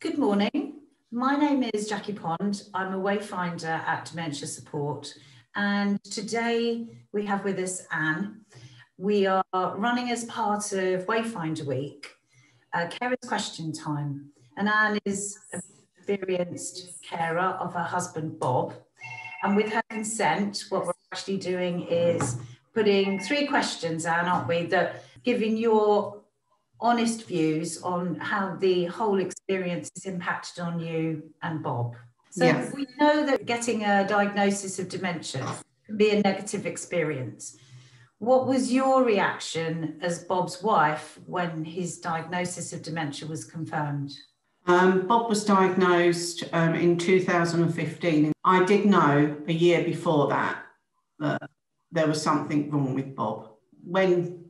Good morning. My name is Jackie Pond. I'm a Wayfinder at Dementia Support, and today we have with us Anne. We are running as part of Wayfinder Week, Carer's Question Time, and Anne is an experienced carer of her husband Bob, and with her consent, what we're actually doing is putting 3 questions, Anne, aren't we, that giving your honest views on how the whole experience is impacted on you and Bob. So Yes. We know that getting a diagnosis of dementia can be a negative experience. What was your reaction as Bob's wife when his diagnosis of dementia was confirmed? Bob was diagnosed in 2015. I did know a year before that there was something wrong with Bob. When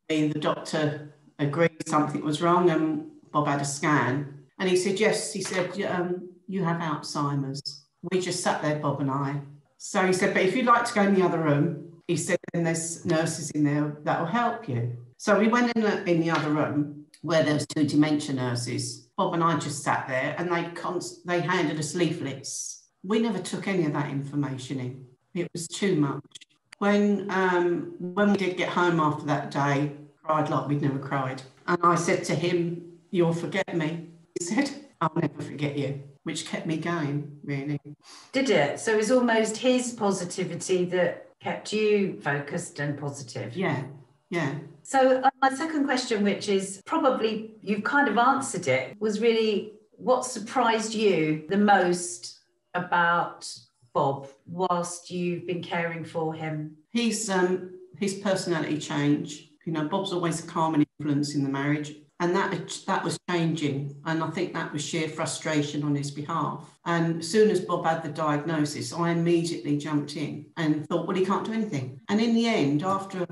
the doctor agreed something was wrong and Bob had a scan, and he said, yes, he said, you have Alzheimer's. We just sat there, Bob and I. So he said, but if you'd like to go in the other room, he said, then there's nurses in there that will help you. So we went in the other room where there was 2 dementia nurses. Bob and I just sat there and they handed us leaflets. We never took any of that information in. It was too much. When we did get home after that day, cried like we'd never cried. And I said to him, you'll forget me. He said, I'll never forget you, which kept me going, really. Did it? So it was almost his positivity that kept you focused and positive. Yeah. So my second question, which is probably you've kind of answered it, was really what surprised you the most about Bob whilst you've been caring for him? His personality change. You know, Bob's always a calming influence in the marriage, and that was changing, and I think that was sheer frustration on his behalf. And as soon as Bob had the diagnosis, I immediately jumped in and thought, well, he can't do anything. And in the end, after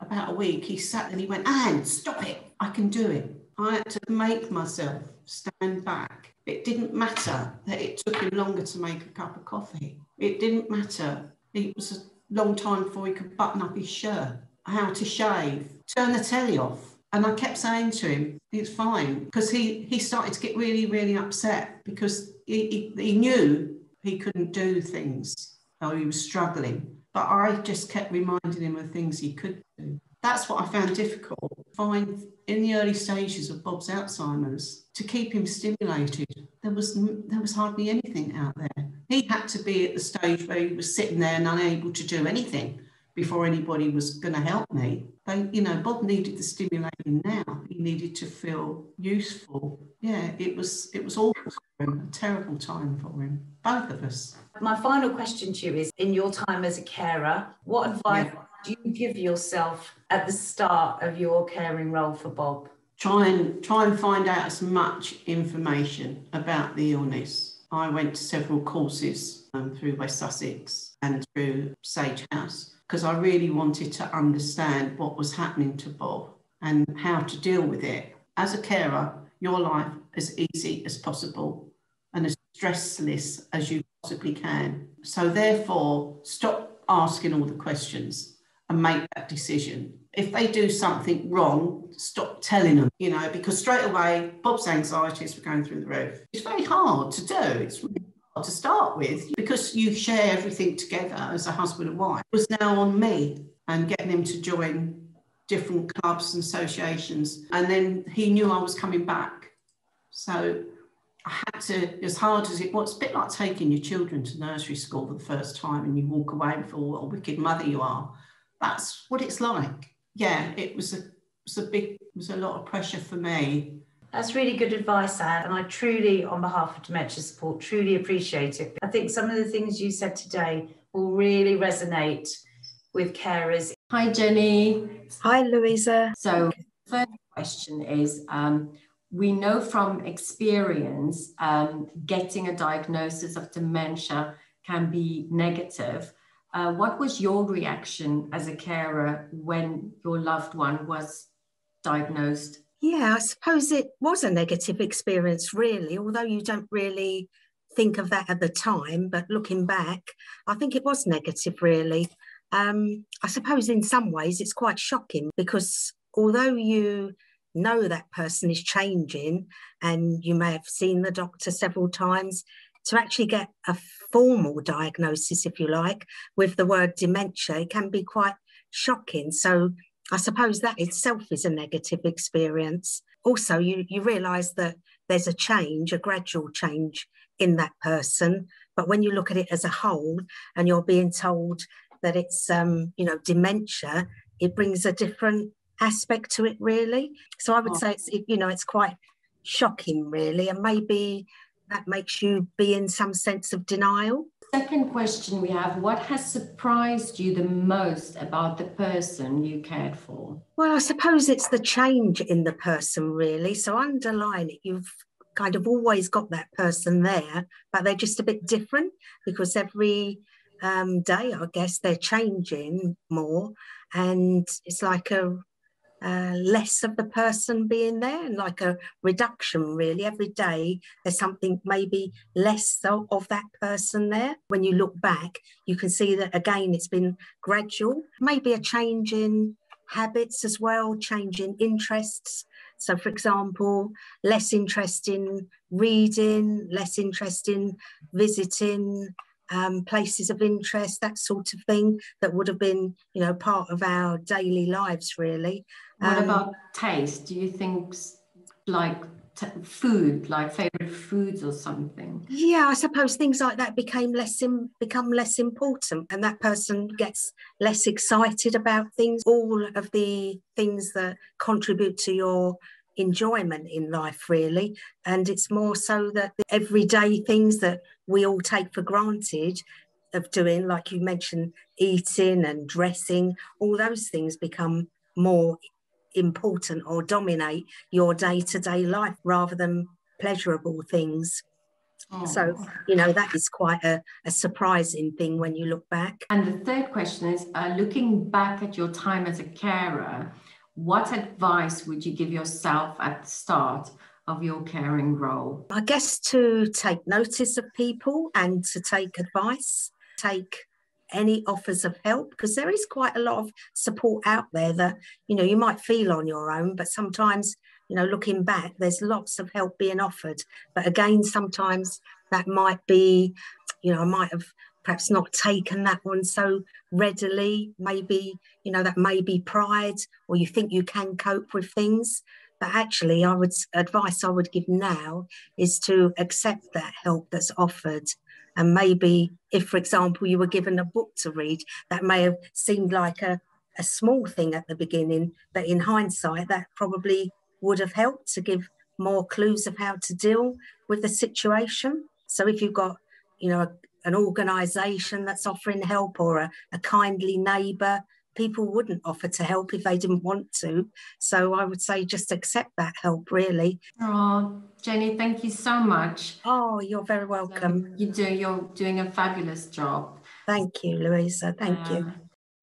about a week, he sat and he went, Anne, stop it, I can do it. I had to make myself stand back. It didn't matter that it took him longer to make a cup of coffee. It didn't matter. It was a long time before he could button up his shirt, how to shave, turn the telly off. And I kept saying to him, it's fine, because he started to get really, really upset because he knew he couldn't do things, or he was struggling. But I just kept reminding him of things he could do. That's what I found difficult. Find in the early stages of Bob's Alzheimer's, to keep him stimulated, there was hardly anything out there. He had to be at the stage where he was sitting there and unable to do anything before anybody was going to help me. Bob needed the stimulating now. He needed to feel useful. Yeah, it was awful for him, a terrible time for him, both of us. My final question to you is, in your time as a carer, what advice do you give yourself at the start of your caring role for Bob? Try and find out as much information about the illness. I went to several courses through West Sussex and through Sage House, because I really wanted to understand what was happening to Bob and how to deal with it. As a carer, your life as easy as possible and as stressless as you possibly can. So therefore, stop asking all the questions and make that decision. If they do something wrong, stop telling them, because straight away, Bob's anxieties were going through the roof. It's very hard to do. It's really hard to start with because you share everything together as a husband and wife. It was now on me and getting him to join different clubs and associations. And then he knew I was coming back. So I had to, as hard as it was, it's a bit like taking your children to nursery school for the first time and you walk away and feel what a wicked mother you are. That's what it's like. Yeah, it was a lot of pressure for me. That's really good advice, Anne, and I truly, on behalf of Dementia Support, truly appreciate it. I think some of the things you said today will really resonate with carers. Hi, Jenny. Hi, Louisa. So the first question is, we know from experience, getting a diagnosis of dementia can be negative. What was your reaction as a carer when your loved one was diagnosed? Yeah, I suppose it was a negative experience, really, although you don't really think of that at the time. But looking back, I think it was negative, really. I suppose in some ways it's quite shocking because although you know that person is changing, and you may have seen the doctor several times, to actually get a formal diagnosis, if you like, with the word dementia, it can be quite shocking. So I suppose that itself is a negative experience. Also, you realise that there's a change, a gradual change in that person. But when you look at it as a whole and you're being told that it's, dementia, it brings a different aspect to it, really. So I would say it's quite shocking, really, and maybe that makes you be in some sense of denial. Second question we have, what has surprised you the most about the person you cared for? Well, I suppose it's the change in the person, really. So underlying it, you've kind of always got that person there, but they're just a bit different because every day, I guess, they're changing more, and it's like a less of the person being there, and like a reduction, really. Every day there's something maybe less of that person there. When you look back, you can see that again it's been gradual, maybe a change in habits as well, change in interests. So for example, less interest in reading, less interest in visiting places of interest, that sort of thing that would have been, part of our daily lives, really. What about taste? Do you think like food, like favorite foods or something? Yeah, I suppose things like that become less important, and that person gets less excited about things. All of the things that contribute to your enjoyment in life, really. And it's more so that the everyday things that we all take for granted of doing, like you mentioned, eating and dressing, all those things become more important or dominate your day-to-day life rather than pleasurable things. So, that is quite a surprising thing when you look back. And the third question is, looking back at your time as a carer, what advice would you give yourself at the start of your caring role? I guess to take notice of people and to take advice, take any offers of help, because there is quite a lot of support out there that, you might feel on your own, but sometimes, looking back, there's lots of help being offered. But again, sometimes that might be, I might have perhaps not taken that one so readily. Maybe, that may be pride, or you think you can cope with things. But actually, advice I would give now is to accept that help that's offered. And maybe if, for example, you were given a book to read, that may have seemed like a small thing at the beginning, but in hindsight, that probably would have helped to give more clues of how to deal with the situation. So if you've got, an organisation that's offering help, or a kindly neighbour, people wouldn't offer to help if they didn't want to. So I would say just accept that help, really. Oh, Jenny, thank you so much. Oh, you're very welcome. You're doing a fabulous job. Thank you, Louisa. Thank you.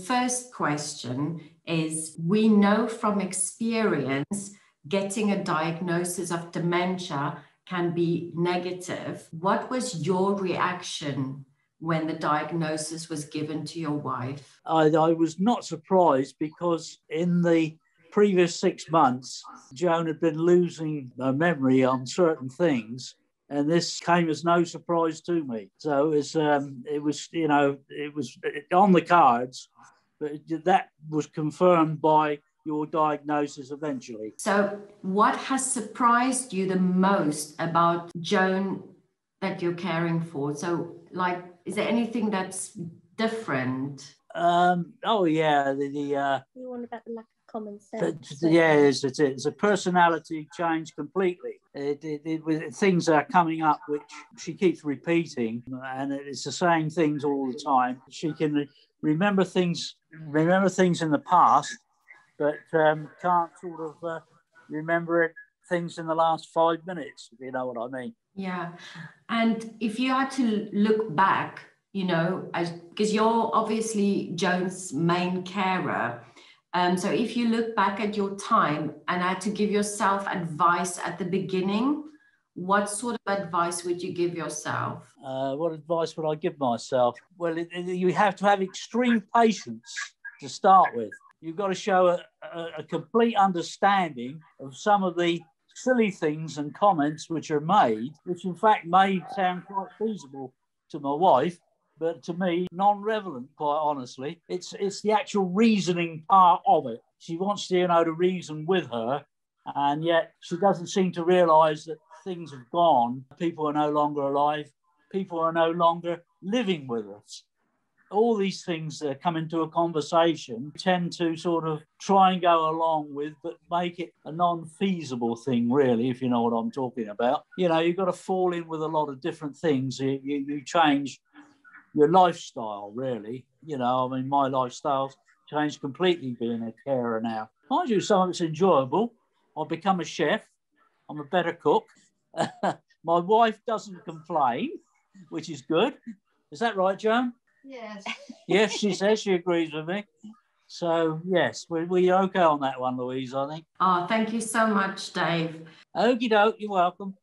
First question is, we know from experience getting a diagnosis of dementia can be negative. What was your reaction when the diagnosis was given to your wife? I was not surprised, because in the previous 6 months, Joan had been losing her memory on certain things, and this came as no surprise to me. So it was on the cards, but that was confirmed by your diagnosis eventually. So what has surprised you the most about Joan that you're caring for? So, like, is there anything that's different? You want about the lack of common sense? It's a personality change completely. Things are coming up which she keeps repeating, and it's the same things all the time. She can remember things in the past, but can't sort of remember things in the last 5 minutes, if you know what I mean. Yeah. And if you had to look back, because you're obviously Joan's main carer, so if you look back at your time and had to give yourself advice at the beginning, what sort of advice would you give yourself? What advice would I give myself? Well, you have to have extreme patience to start with. You've got to show a complete understanding of some of the silly things and comments which are made, which in fact may sound quite feasible to my wife, but to me, non-relevant, quite honestly. It's the actual reasoning part of it. She wants to reason with her, and yet she doesn't seem to realise that things have gone. People are no longer alive. People are no longer living with us. All these things that come into a conversation tend to sort of try and go along with, but make it a non-feasible thing, really, if you know what I'm talking about. You've got to fall in with a lot of different things. You change your lifestyle, really. My lifestyle's changed completely being a carer now. Mind you, some of it's enjoyable. I've become a chef. I'm a better cook. My wife doesn't complain, which is good. Is that right, Joan? Yes. Yes, she says she agrees with me. So, yes, we're okay on that one, Louise, I think. Oh, thank you so much, Dave. Okie doke, you're welcome.